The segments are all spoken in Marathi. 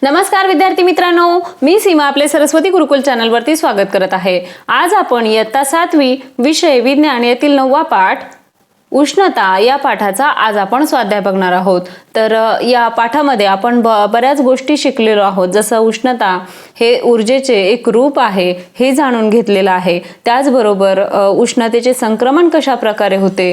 नमस्कार विद्यार्थी मित्रांनो, मी सीमा आपले सरस्वती गुरुकुल चॅनलवरती स्वागत करत आहे। आज आपण इयत्ता 7वी विषय विज्ञान यातील 9वा पाठ उष्णता या पाठाचा आज आपण स्वाध्याय बघणार आहोत। तर या पाठामध्ये आपण बऱ्याच गोष्टी शिकलेलो आहोत, जसं उष्णता हे ऊर्जेचे एक रूप आहे हे जाणून घेतलेलं आहे। त्याचबरोबर उष्णतेचे संक्रमण कशा प्रकारे होते,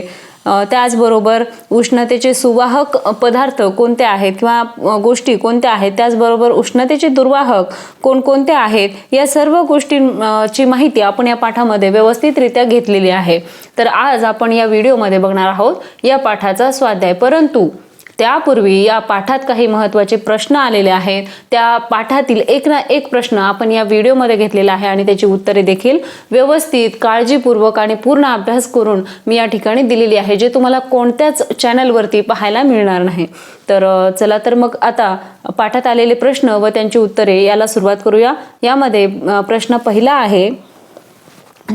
त्याचबरोबर उष्णतेचे सुवाहक पदार्थ कोणते आहेत किंवा गोष्टी कोणत्या आहेत, त्याचबरोबर उष्णतेचे दुर्वाहक कोणकोणते आहेत, या सर्व गोष्टींची माहिती आपण या पाठामध्ये व्यवस्थितरित्या घेतलेली आहे। तर आज आपण या व्हिडिओमध्ये बघणार आहोत या पाठाचा स्वाध्याय। परंतु त्यापूर्वी या पाठात काही महत्त्वाचे प्रश्न आलेले आहेत। त्या पाठातील एक ना एक प्रश्न आपण या व्हिडिओमध्ये घेतलेला आहे आणि त्याची उत्तरे देखील व्यवस्थित काळजीपूर्वक आणि पूर्ण अभ्यास करून मी या ठिकाणी दिलेली आहे, जे तुम्हाला कोणत्याच चॅनलवरती पाहायला मिळणार नाही। तर चला तर मग आता पाठात आलेले प्रश्न व त्यांची उत्तरे याला सुरुवात करूया। यामध्ये प्रश्न पहिला आहे,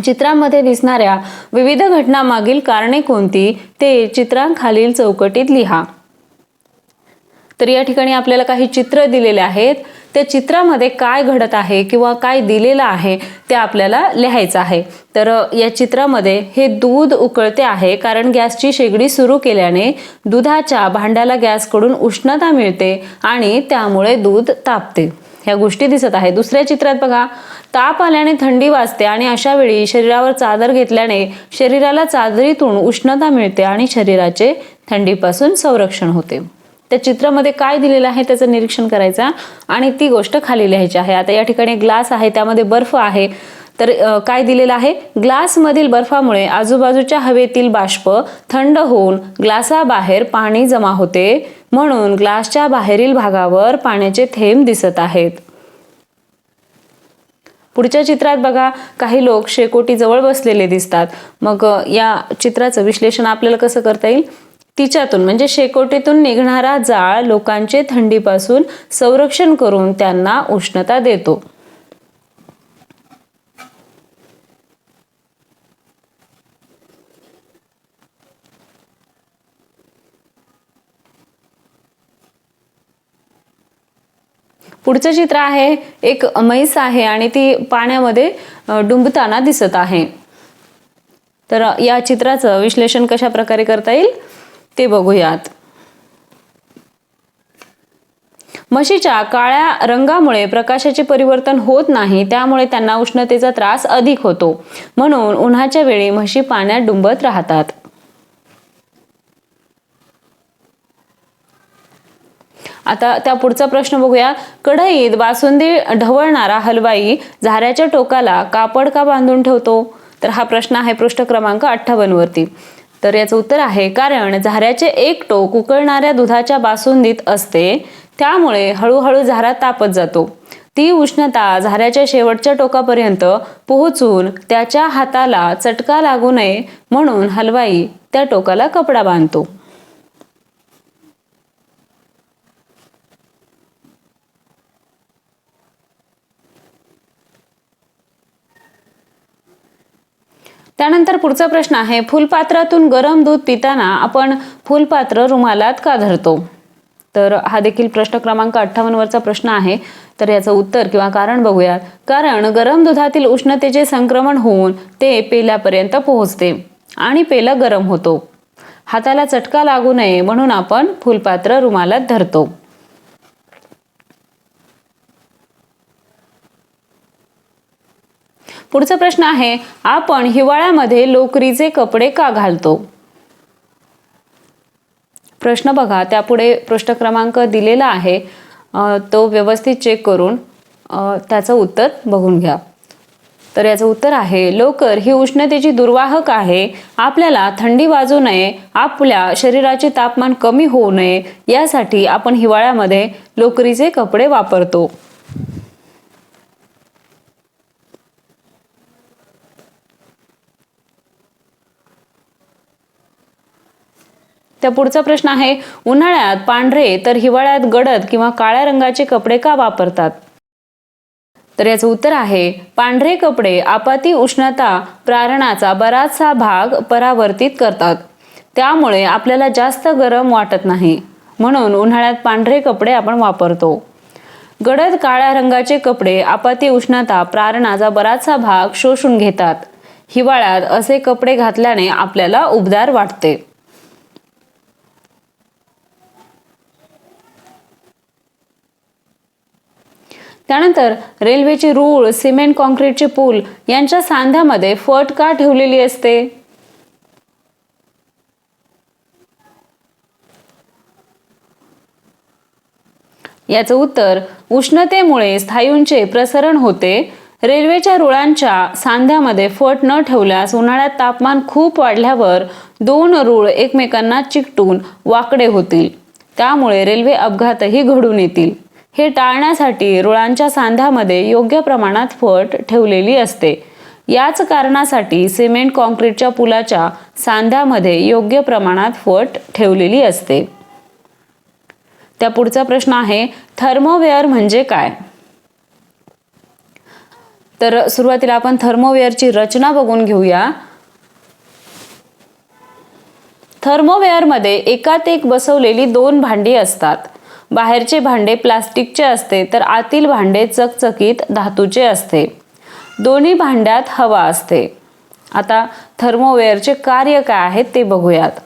चित्रांमध्ये दिसणाऱ्या विविध घटनांमागील कारणे कोणती ते चित्रांखालील चौकटीत लिहा। तर या ठिकाणी आपल्याला काही चित्र दिलेले आहेत, त्या चित्रामध्ये काय घडत आहे किंवा काय दिलेलं आहे ते आपल्याला लिहायचं आहे। तर या चित्रामध्ये हे दूध उकळते आहे, कारण गॅसची शेगडी सुरू केल्याने दुधाच्या भांड्याला गॅसकडून उष्णता मिळते आणि त्यामुळे दूध तापते, ह्या गोष्टी दिसत आहे। दुसऱ्या चित्रात बघा, ताप आल्याने थंडी वाजते आणि अशा वेळी शरीरावर चादर घेतल्याने शरीराला चादरीतून उष्णता मिळते आणि शरीराचे थंडीपासून संरक्षण होते। त्या चित्रामध्ये काय दिलेलं आहे त्याचं निरीक्षण करायचं आणि ती गोष्ट खाली लिहायची आहे। आता या ठिकाणी ग्लास आहे, त्यामध्ये बर्फ आहे। तर काय दिलेलं आहे, ग्लासमधील बर्फामुळे आजूबाजूच्या हवेतील बाष्प थंड होऊन ग्लासाबाहेर पाणी जमा होते, म्हणून ग्लासच्या बाहेरील भागावर पाण्याचे थेंब दिसत आहेत। पुढच्या चित्रात बघा, काही लोक शेकोटी जवळ बसलेले दिसतात। मग या चित्राचं विश्लेषण आपल्याला कसं करता येईल, तिच्यातून म्हणजे शेकोटीतून निघणारा जाळ लोकांचे थंडीपासून संरक्षण करून त्यांना उष्णता देतो। पुढचं चित्र आहे, एक म्हैस आहे आणि ती पाण्यामध्ये डुंबताना दिसत आहे। तर या चित्राचं विश्लेषण कशा प्रकारे करता येईल ते बघूयात। म्हशीच्या काळ्या रंगामुळे प्रकाशाचे परिवर्तन होत नाही, त्यामुळे त्यांना उष्णतेचा त्रास अधिक होतो, म्हणून उन्हाच्या वेळी म्हशी पाण्यात डुंबत राहतात। आता त्या पुढचा प्रश्न बघूया, कढईत बासुंदी ढवळणारा हलवाई झाऱ्याच्या टोकाला कापड का बांधून ठेवतो? तर हा प्रश्न आहे पृष्ठ क्रमांक 58 वरती। तर याचं उत्तर आहे, कारण झाऱ्याचे एक टोक उकळणाऱ्या दुधाच्या बासुंदीत असते, त्यामुळे हळूहळू झारा तापत जातो। ती उष्णता झाऱ्याच्या शेवटच्या टोकापर्यंत पोहोचून त्याच्या हाताला चटका लागू नये म्हणून हलवाई त्या टोकाला कपडा बांधतो। त्यानंतर पुढचा प्रश्न आहे, फुलपात्रातून गरम दूध पिताना आपण फुलपात्र रुमालात का धरतो? तर हा देखील प्रश्न क्रमांक 58 वरचा प्रश्न आहे। तर याचं उत्तर किंवा कारण बघूयात, कारण गरम दुधातील उष्णतेचे संक्रमण होऊन ते पेल्यापर्यंत पोहोचते आणि पेलं गरम होतो। हाताला चटका लागू नये म्हणून आपण फुलपात्र रुमालात धरतो। पुढचा प्रश्न आहे, आपण हिवाळ्यामध्ये लोकरीचे कपडे का घालतो? प्रश्न बघा, त्यापुढे पृष्ठ क्रमांक दिलेला आहे, तो व्यवस्थित चेक करून त्याचं उत्तर बघून घ्या। तर याचं उत्तर आहे, लोकर ही उष्णतेची दुर्वाहक आहे। आपल्याला थंडी वाजू नये, आपल्या शरीराचे तापमान कमी होऊ नये यासाठी आपण हिवाळ्यामध्ये लोकरीचे कपडे वापरतो। त्या पुढचा प्रश्न आहे, उन्हाळ्यात पांढरे तर हिवाळ्यात गडद किंवा काळ्या रंगाचे कपडे का वापरतात? तर याचं उत्तर आहे, पांढरे कपडे आपाती उष्णता प्रारणाचा बराचसा भाग परावर्तित करतात, त्यामुळे आपल्याला जास्त गरम वाटत नाही, म्हणून उन्हाळ्यात पांढरे कपडे आपण वापरतो। गडद काळ्या रंगाचे कपडे आपाती उष्णता प्रारणाचा बराचसा भाग शोषून घेतात. हिवाळ्यात असे कपडे घातल्याने आपल्याला उबदार वाटते. त्यानंतर रेल्वेची रूळ, सिमेंट कॉन्क्रीटचे पूल यांच्या सांध्यामध्ये फट का ठेवलेली असते? याचं उत्तर उष्णतेमुळे स्थायूंचे प्रसरण होते. रेल्वेच्या रुळांच्या सांध्यामध्ये फट न ठेवल्यास उन्हाळ्यात तापमान खूप वाढल्यावर दोन रूळ एकमेकांना चिकटून वाकडे होतील. त्यामुळे रेल्वे अपघातही घडून येतील. हे टाळण्यासाठी रुळांच्या सांध्यामध्ये योग्य प्रमाणात फट ठेवलेली असते. याच कारणासाठी सिमेंट कॉन्क्रीटच्या पुलाच्या सांध्यामध्ये योग्य प्रमाणात फट ठेवलेली असते. त्या पुढचा प्रश्न आहे, थर्मोवेअर म्हणजे काय? तर सुरुवातीला आपण थर्मोवेअरची रचना बघून घेऊया. थर्मोवेअरमध्ये एकात एक बसवलेली दोन भांडी असतात. बाहेरचे भांडे प्लास्टिकचे असते तर आतील भांडे चकचकीत धातूचे असते. दोन्ही भांड्यात हवा असते. आता थर्मोवेअरचे कार्य काय आहेत ते बघूयात.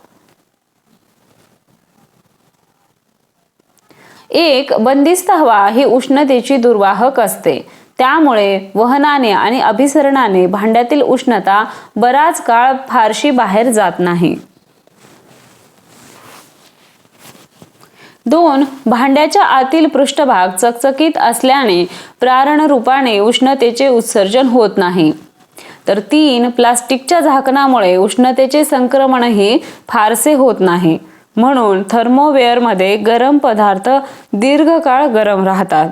एक, बंदिस्त हवा ही उष्णतेची दुर्वाहक असते. त्यामुळे वहनाने आणि अभिसरणाने भांड्यातील उष्णता बराच काळ फारशी बाहेर जात नाही. 2, भांड्याच्या आतील पृष्ठभाग चकचकीत असल्याने प्रारण रूपाने उष्णतेचे उत्सर्जन होत नाही. तर 3, प्लास्टिकच्या झाकणामुळे उष्णतेचे संक्रमणही फारसे होत नाही. म्हणून थर्मोवेअरमध्ये गरम पदार्थ दीर्घकाळ गरम राहतात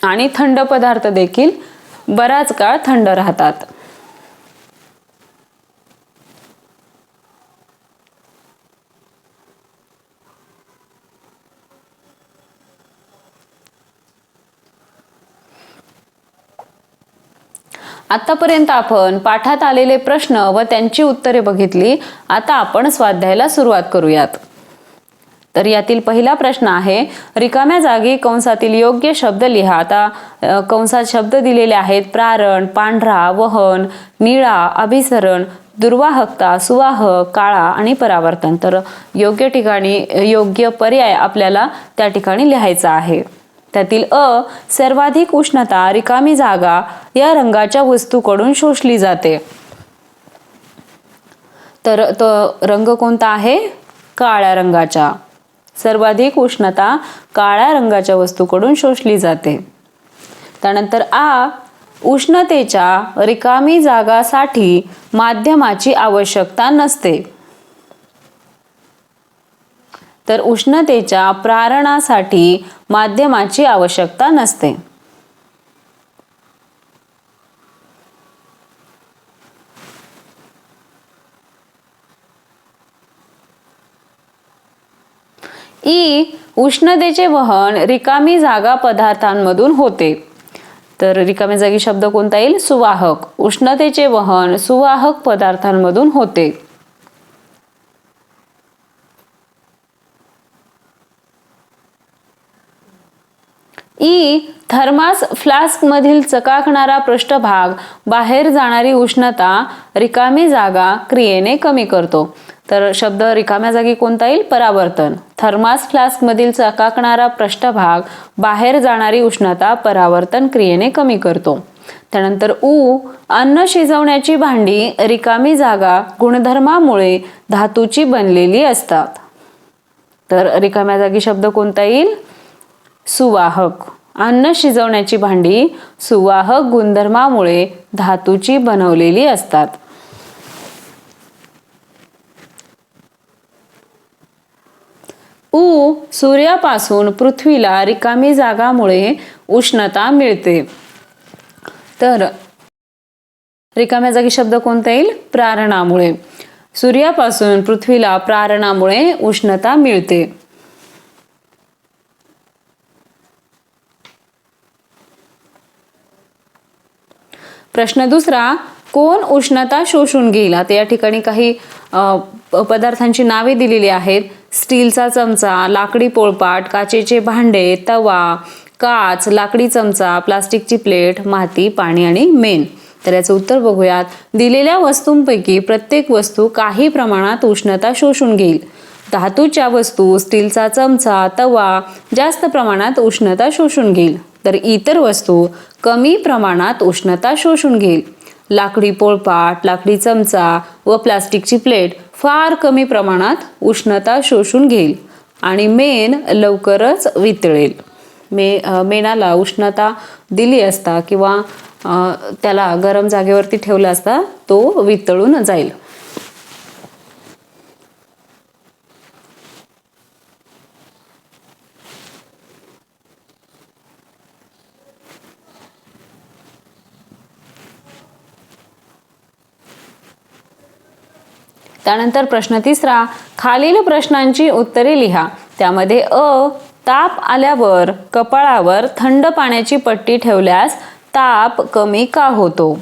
आणि थंड पदार्थ देखील बराच काळ थंड राहतात. आतापर्यंत आपण पाठात आलेले प्रश्न व त्यांची उत्तरे बघितली. आता आपण स्वाध्यायाला सुरुवात करूयात. तर यातील पहिला प्रश्न आहे, रिकाम्या जागी कंसातील योग्य शब्द लिहा. आता कंसात शब्द दिलेले आहेत. प्रारण, पांढरा, वहन, निळा, अभिसरण, दुर्वाहकता, सुवाहक, काळा आणि परावर्तन. तर योग्य ठिकाणी योग्य पर्याय आपल्याला त्या ठिकाणी लिहायचा आहे. त्यातील अ, सर्वाधिक उष्णता रिकामी जागा या रंगाच्या वस्तूकडून शोषली जाते. तर तो रंग कोणता आहे? काळ्या रंगाचा. सर्वाधिक उष्णता काळ्या रंगाच्या वस्तूकडून शोषली जाते. त्यानंतर आ, उष्णतेच्या रिकामी जागासाठी माध्यमाची आवश्यकता नसते. तर उष्णतेच्या प्रारणासाठी माध्यमाची आवश्यकता नसते. ई, उष्णतेचे वहन रिकामी जागा पदार्थांमधून होते. तर रिकामी जागी शब्द कोणता येईल? सुवाहक. उष्णतेचे वहन सुवाहक पदार्थांमधून होते. ई, थर्मास फ्लास्क मधील चकाकणारा पृष्ठभाग बाहेर जाणारी उष्णता रिकामी जागा क्रियेने कमी करतो. तर शब्द रिकाम्या जागी कोणता येईल? परावर्तन. थर्मास फ्लास्क मधील चकाकणारा पृष्ठभाग बाहेर जाणारी उष्णता परावर्तन क्रियेने कमी करतो. त्यानंतर उ, अन्न शिजवण्याची भांडी रिकामी जागा गुणधर्मामुळे धातूची बनलेली असतात. तर रिकाम्या जागी शब्द कोणता येईल? सुवाहक. अन्न शिजवण्याची भांडी सुवाहक गुणधर्मामुळे धातूची बनवलेली असतात. उ, सूर्यापासून पृथ्वीला रिकामी जागामुळे उष्णता मिळते. तर रिकाम्या जागी शब्द कोणता येईल? प्रारणामुळे. सूर्यापासून पृथ्वीला प्रारणामुळे उष्णता मिळते. प्रश्न दुसरा, कोण उष्णता शोषून घेईल? आता या ठिकाणी काही पदार्थांची नावे दिलेली आहेत. स्टीलचा चमचा, लाकडी पोळपाट, काचेचे भांडे, तवा, काच, लाकडी चमचा, प्लास्टिकची प्लेट, माती, पाणी आणि मेण. तर याचं उत्तर बघूयात. दिलेल्या वस्तूंपैकी प्रत्येक वस्तू काही प्रमाणात उष्णता शोषून घेईल. धातूच्या वस्तू, स्टीलचा चमचा, तवा जास्त प्रमाणात उष्णता शोषून घेईल, तर इतर वस्तू कमी प्रमाणात उष्णता शोषून घेईल. लाकडी पोळपाट, लाकडी चमचा व प्लास्टिकची प्लेट फार कमी प्रमाणात उष्णता शोषून घेईल आणि मेण लवकरच वितळेल. मेणाला उष्णता दिली असता किंवा त्याला गरम जागेवरती ठेवला असता तो वितळून जाईल. त्यानंतर प्रश्न तिसरा, खालील प्रश्नांची उत्तरे लिहा. त्यामध्ये ताप आल्यावर कपाळावर थंड पाण्याची पट्टी ठेवल्यास ताप कमी का होतो?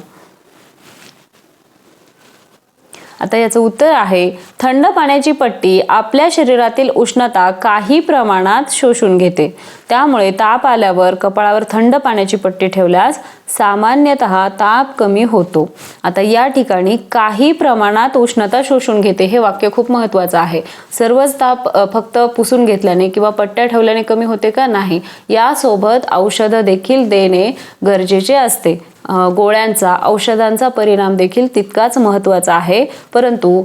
आता याचं उत्तर आहे, थंड पाण्याची पट्टी आपल्या शरीरातील उष्णता काही प्रमाणात शोषून घेते. त्यामुळे ताप आल्यावर कपाळावर थंड पाण्याची पट्टी ठेवल्यास सामान्यतः ताप कमी होतो. आता या ठिकाणी काही प्रमाणात उष्णता शोषून घेते हे वाक्य खूप महत्त्वाचं आहे. सर्वच ताप फक्त पुसून घेतल्याने किंवा पट्ट्या ठेवल्याने कमी होते का? नाही. यासोबत औषधं देखील देणे गरजेचे असते. गोळ्यांचा, औषधांचा परिणाम देखील तितकाच महत्त्वाचा आहे. परंतु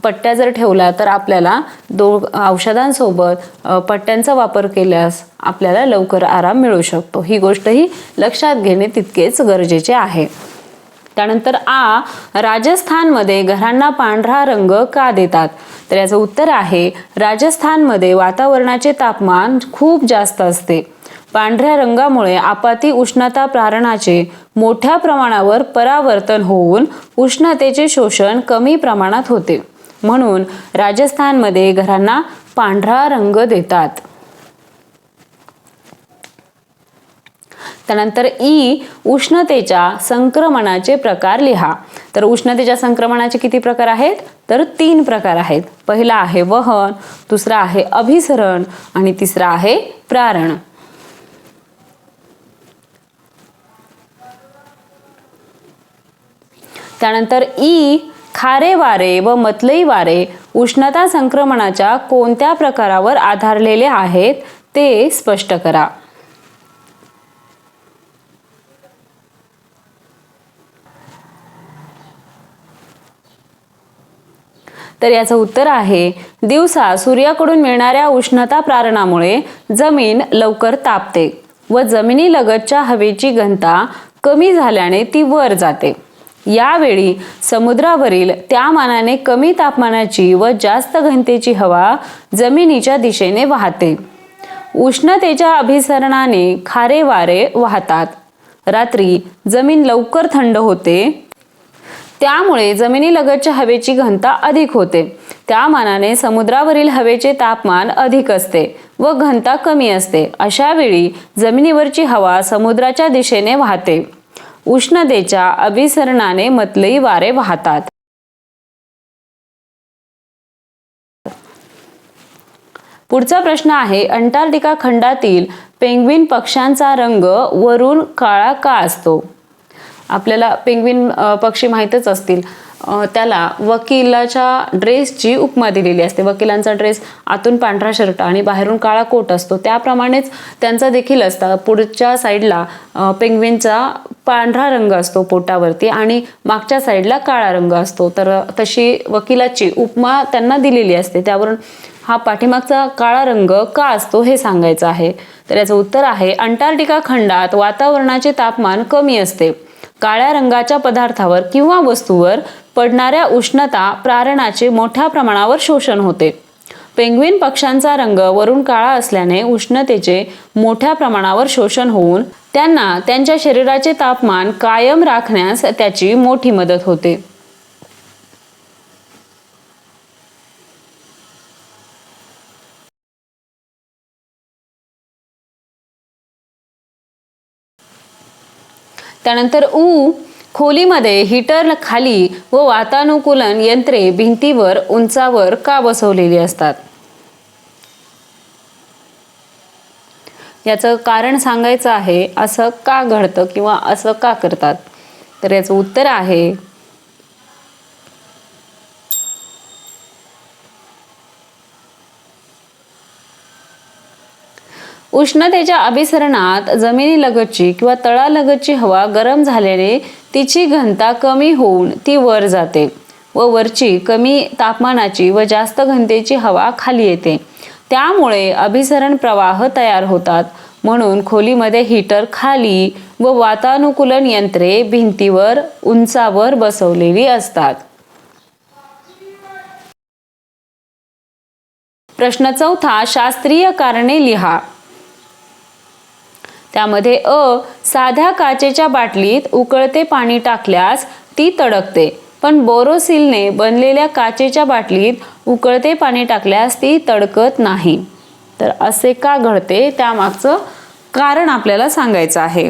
पट्ट्या जर ठेवल्या तर आपल्याला औषधांसोबत पट्ट्यांचा वापर केल्यास आपल्याला लवकर आराम मिळू शकतो. ही गोष्टही लक्षात घेणे तितकेच गरजेचे आहे. त्यानंतर राजस्थानमध्ये घरांना पांढरा रंग का देतात? तर याचं उत्तर आहे, राजस्थानमध्ये वातावरणाचे तापमान खूप जास्त असते. पांढऱ्या रंगामुळे आपाती उष्णता प्रारणाचे मोठ्या प्रमाणावर परावर्तन होऊन उष्णतेचे शोषण कमी प्रमाणात होते. म्हणून राजस्थानमध्ये घरांना पांढरा रंग देतात. त्यानंतर उष्णतेच्या संक्रमणाचे प्रकार लिहा. तर उष्णतेच्या संक्रमणाचे किती प्रकार आहेत? तर 3 प्रकार आहेत. पहिला आहे वहन, दुसरा आहे अभिसरण आणि तिसरा आहे प्रारण. त्यानंतर खारे वारे व मतलई वारे उष्णता संक्रमणाच्या कोणत्या प्रकारावर आधारलेले आहेत ते स्पष्ट करा. तर याचं उत्तर आहे, दिवसा सूर्याकडून मिळणाऱ्या उष्णता प्रारणामुळे जमीन लवकर तापते व जमिनीलगतच्या हवेची घनता कमी झाल्याने ती वर जाते. यावेळी समुद्रावरील त्या मानाने कमी तापमानाची व जास्त घनतेची हवा जमिनीच्या दिशेने वाहते. उष्णतेच्या अभिसरणाने खारे वारे वाहतात. रात्री जमीन लवकर थंड होते, त्यामुळे जमिनीलगतच्या हवेची घनता अधिक होते. त्या मानाने समुद्रावरील हवेचे तापमान अधिक असते व घनता कमी असते. अशा वेळी जमिनीवरची हवा समुद्राच्या दिशेने वाहते. उष्णतेच्या अभिसरणाने मतलई वारे वाहतात. पुढचा प्रश्न आहे, अंटार्क्टिका खंडातील पेंग्विन पक्ष्यांचा रंग वरून काळा का असतो? आपल्याला पेंग्विन पक्षी माहीतच असतील. त्याला वकिलाच्या ड्रेसची उपमा दिलेली असते. वकिलांचा ड्रेस आतून पांढरा शर्ट आणि बाहेरून काळा कोट असतो. त्याप्रमाणेच त्यांचा देखील असता. पुढच्या साईडला पेंग्विनचा पांढरा रंग असतो पोटावरती आणि मागच्या साईडला काळा रंग असतो. तर तशी वकिलाची उपमा त्यांना दिलेली असते. त्यावरून हा पाठीमागचा काळा रंग का असतो हे सांगायचं आहे. तर याचं उत्तर आहे, अंटार्क्टिका खंडात वातावरणाचे तापमान कमी असते. काळ्या रंगाच्या पदार्थावर किंवा वस्तूवर पडणाऱ्या उष्णता प्रारणाचे मोठ्या प्रमाणावर शोषण होते. पेंग्विन पक्ष्यांचा रंग वरून काळा असल्याने उष्णतेचे मोठ्या प्रमाणावर शोषण होऊन त्यांना त्यांच्या शरीराचे तापमान कायम राखण्यास त्याची मोठी मदत होते. त्यानंतर खोलीमध्ये हीटर खाली व वातानुकूलन यंत्रे भिंतीवर उंचावर का बसवलेली असतात? याचं कारण सांगायचं आहे, असं का घडतं किंवा असं का करतात? तर याचं उत्तर आहे उष्णतेच्या अभिसरणात जमिनीलगतची किंवा तळालगतची हवा गरम झाल्याने तिची घनता कमी होऊन ती वर जाते व वरची कमी तापमानाची व जास्त घनतेची हवा खाली येते. त्यामुळे अभिसरण प्रवाह तयार होतात. म्हणून खोलीमध्ये हीटर खाली व वातानुकूलन यंत्रे भिंतीवर उंचावर बसवलेली असतात. प्रश्न 4, शास्त्रीय कारणे लिहा. त्यामध्ये साध्या काचेच्या बाटलीत उकळते पाणी टाकल्यास ती तडकते, पण बोरोसिलने बनलेल्या काचेच्या बाटलीत उकळते पाणी टाकल्यास ती तडकत नाही. तर असे का घडते, त्यामागचं कारण आपल्याला सांगायचं आहे.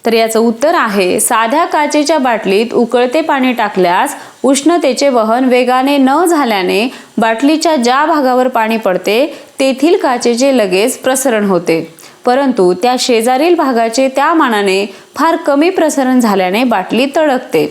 तर याचं उत्तर आहे साध्या काचेच्या बाटलीत उकळते पाणी टाकल्यास उष्णतेचे वहन वेगाने न झाल्याने बाटलीच्या ज्या भागावर पाणी पडते तेथील काचेचे लगेच प्रसरण होते, परंतु त्या शेजारील भागाचे त्या मानाने फार कमी प्रसरण झाल्याने बाटली तडकते.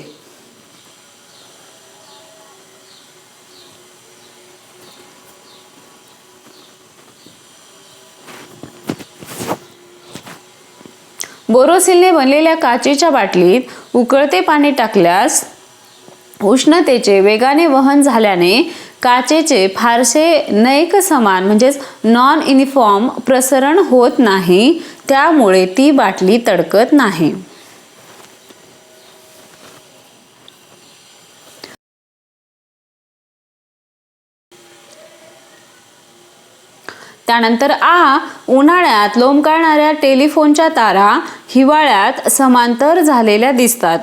बोरोसिलने बनलेल्या काचेच्या बाटलीत उकळते पाणी टाकल्यास उष्णतेचे वेगाने वहन झाल्याने काचेचे फारसे नैक समान म्हणजेच नॉन युनिफॉर्म प्रसरण होत नाही, त्यामुळे ती बाटली तडकत नाही. त्यानंतर उन्हाळ्यात लोंबकळणाऱ्या टेलिफोनच्या तारा हिवाळ्यात समांतर झालेल्या दिसतात.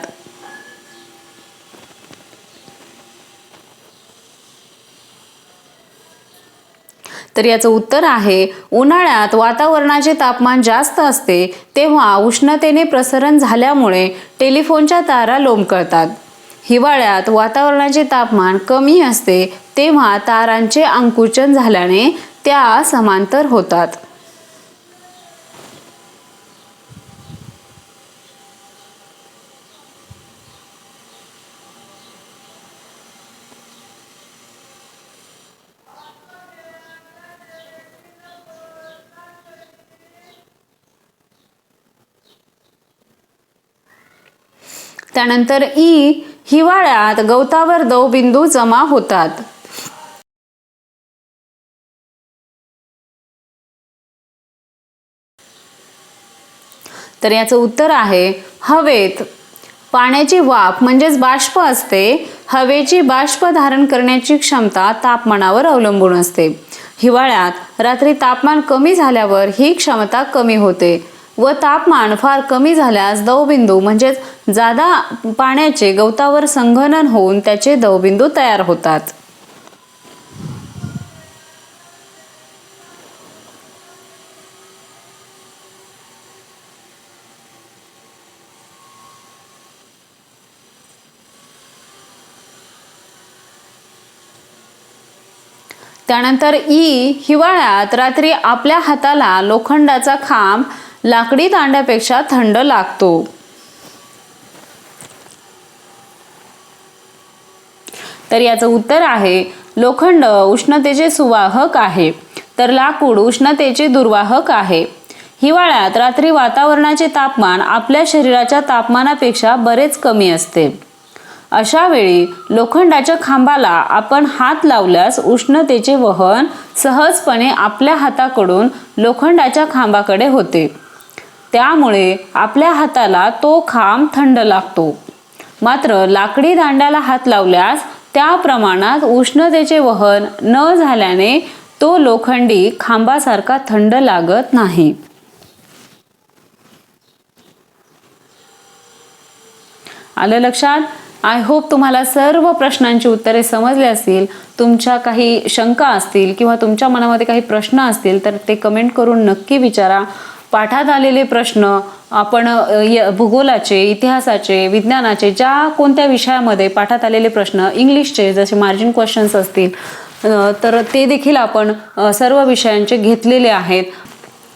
तर याचं उत्तर आहे उन्हाळ्यात वातावरणाचे तापमान जास्त असते तेव्हा उष्णतेने प्रसरण झाल्यामुळे टेलिफोनच्या तारा लोंबकळतात. हिवाळ्यात वातावरणाचे तापमान कमी असते तेव्हा तारांचे आकुंचन झाल्याने त्या समांतर होतात. त्यानंतर हिवाळ्यात गवतावर दवबिंदू जमा होतात. तर याचं उत्तर आहे हवेत पाण्याची वाफ म्हणजेच बाष्प असते. हवेची बाष्प धारण करण्याची क्षमता तापमानावर अवलंबून असते. हिवाळ्यात रात्री तापमान कमी झाल्यावर ही क्षमता कमी होते व तापमान फार कमी झाल्यास दवबिंदू म्हणजेच जादा पाण्याचे गवतावर संघनन होऊन त्याचे दवबिंदू तयार होतात. त्यानंतर हिवाळ्यात रात्री आपल्या हाताला लोखंडाचा खांब लाकडी दांड्यापेक्षा थंड लागतो. तर याचं उत्तर आहे लोखंड उष्णतेचे सुवाहक आहे तर लाकूड उष्णतेचे दुर्वाहक आहे. हिवाळ्यात रात्री वातावरणाचे तापमान आपल्या शरीराच्या तापमानापेक्षा बरेच कमी असते. अशा वेळी लोखंडाच्या खांबाला आपण हात लावल्यास उष्णतेचे वहन सहजपणे आपल्या हाताकडून लोखंडाच्या खांबाकडे होते. त्यामुळे आपल्या हाताला तो खांब थंड लागतो. मात्र लाकडी दांड्याला हात लावल्यास त्या प्रमाणात उष्णतेचे वहन न झाल्याने तो लोखंडी खांबासारखा थंड लागत नाही. आलं लक्षात? आय होप तुम्हाला सर्व प्रश्नांची उत्तरे समजली असतील. तुमच्या काही शंका असतील किंवा तुमच्या मनामध्ये काही प्रश्न असतील तर ते कमेंट करून नक्की विचारा. पाठात आलेले प्रश्न आपण भूगोलाचे, इतिहासाचे, विज्ञानाचे ज्या कोणत्या विषयामध्ये पाठात आलेले प्रश्न, इंग्लिशचे जसे मार्जिन क्वेश्चन्स असतील तर ते देखील आपण सर्व विषयांचे घेतलेले आहेत.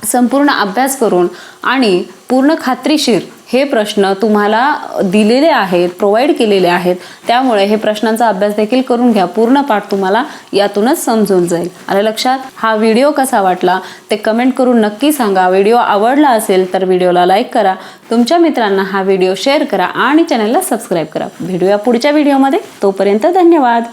संपूर्ण अभ्यास करून आणि पूर्ण खात्रीशीर हे प्रश्न तुम्हाला दिलेले आहेत, प्रोव्हाइड केलेले आहेत. त्यामुळे हे प्रश्नांचा अभ्यास देखील करून घ्या. पूर्ण पाठ तुम्हाला यातूनच समजून जाईल. आलं लक्षात? हा व्हिडिओ कसा वाटला ते कमेंट करून नक्की सांगा. व्हिडिओ आवडला असेल तर व्हिडिओला लाईक करा, तुमच्या मित्रांना हा व्हिडिओ शेअर करा आणि चॅनलला सबस्क्राईब करा. भेटूया पुढच्या व्हिडिओमध्ये. तोपर्यंत धन्यवाद.